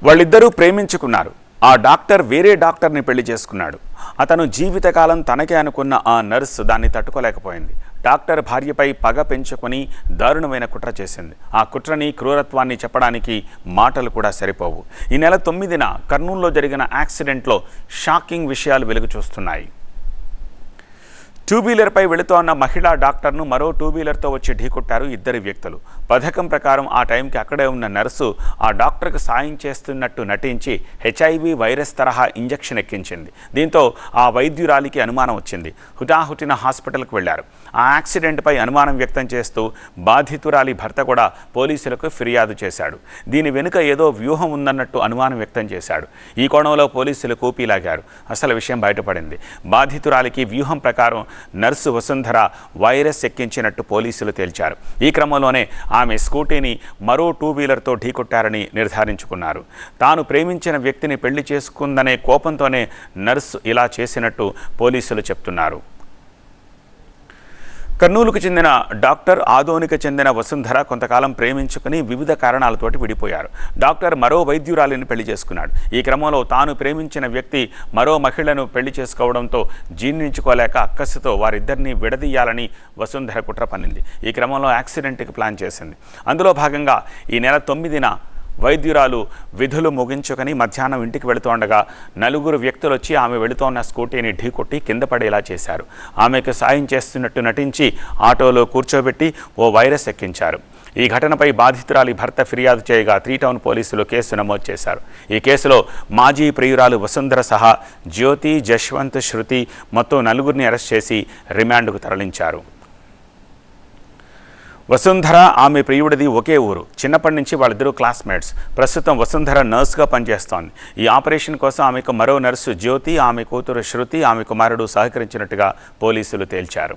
వాళ్ళిద్దరూ ప్రేమించుకున్నారు. ఆ డాక్టర్ వేరే డాక్టర్ని పెళ్లి చేసుకున్నాడు. అతను జీవితకాలం తనకే అనుకున్న ఆ నర్సు దాన్ని తట్టుకోలేకపోయింది. డాక్టర్ భార్యపై పగ పెంచుకొని దారుణమైన కుట్ర చేసింది. ఆ కుట్రని, క్రూరత్వాన్ని చెప్పడానికి మాటలు కూడా సరిపోవు. ఈ నెల 9న కర్నూలులో జరిగిన యాక్సిడెంట్లో షాకింగ్ విషయాలు వెలుగు చూస్తున్నాయి. టూ వీలర్పై వెళుతోన్న మహిళా డాక్టర్ను మరో టూ వీలర్తో వచ్చి ఢీకొట్టారు ఇద్దరు వ్యక్తులు. పథకం ప్రకారం ఆ టైంకి అక్కడే ఉన్న నర్సు ఆ డాక్టర్కు సాయం చేస్తున్నట్టు నటించి HIV వైరస్ తరహా ఇంజెక్షన్ ఎక్కించింది. దీంతో ఆ వైద్యురాలికి అనుమానం వచ్చింది. హుటాహుటిన హాస్పిటల్కు వెళ్లారు. ఆ యాక్సిడెంట్పై అనుమానం వ్యక్తం చేస్తూ బాధితురాలి భర్త కూడా పోలీసులకు ఫిర్యాదు చేశాడు. దీని వెనుక ఏదో వ్యూహం ఉందన్నట్టు అనుమానం వ్యక్తం చేశాడు. ఈ కోణంలో పోలీసులు కూపీలాగారు. అసలు విషయం బయటపడింది. బాధితురాలికి వ్యూహం ప్రకారం నర్సు వసుంధర వైరస్ ఎక్కించినట్టు పోలీసులు తేల్చారు. ఈ క్రమంలోనే ఆమె స్కూటీని మరో టూ వీలర్తో ఢీకొట్టారని నిర్ధారించుకున్నారు. తాను ప్రేమించిన వ్యక్తిని పెళ్లి చేసుకుందనే కోపంతోనే నర్సు ఇలా చేసినట్టు పోలీసులు చెప్తున్నారు. కర్నూలుకు చెందిన డాక్టర్, ఆదోనికి చెందిన వసుంధర కొంతకాలం ప్రేమించుకుని వివిధ కారణాలతోటి విడిపోయారు. డాక్టర్ మరో వైద్యురాలిని పెళ్లి చేసుకున్నాడు. ఈ క్రమంలో తాను ప్రేమించిన వ్యక్తి మరో మహిళను పెళ్లి చేసుకోవడంతో జీర్ణించుకోలేక అక్కసుతో వారిద్దరిని విడదీయాలని వసుంధర కుట్ర పన్నింది. ఈ క్రమంలో యాక్సిడెంట్కి ప్లాన్ చేసింది. అందులో భాగంగా ఈ నెల 9న వైద్యురాలు విధులు ముగించుకొని మధ్యాహ్నం ఇంటికి వెళుతోండగా నలుగురు వ్యక్తులు వచ్చి ఆమె వెళుతోన్న స్కూటీని ఢీకొట్టి కింద పడేలా చేశారు. ఆమెకు సాయం చేస్తున్నట్టు నటించి ఆటోలో కూర్చోబెట్టి ఓ వైరస్ ఎక్కించారు. ఈ ఘటనపై బాధితురాలి భర్త ఫిర్యాదు చేయగా 3 టౌన్ పోలీసులు కేసు నమోదు చేశారు. ఈ కేసులో మాజీ ప్రియురాలు వసుంధర సహా జ్యోతి, జశ్వంత్, శృతి మొత్తం 4గురిని అరెస్ట్ చేసి రిమాండ్కు తరలించారు. వసుంధర, ఆమె ప్రియుడిది ఒకే ఊరు. చిన్నప్పటి నుంచి వాళ్ళిద్దరూ క్లాస్మేట్స్. ప్రస్తుతం వసుంధర నర్సుగా పనిచేస్తోంది. ఈ ఆపరేషన్ కోసం ఆమెకు మరో నర్సు జ్యోతి, ఆమె కూతురు శృతి, ఆమె కుమారుడు సహకరించినట్టుగా పోలీసులు తేల్చారు.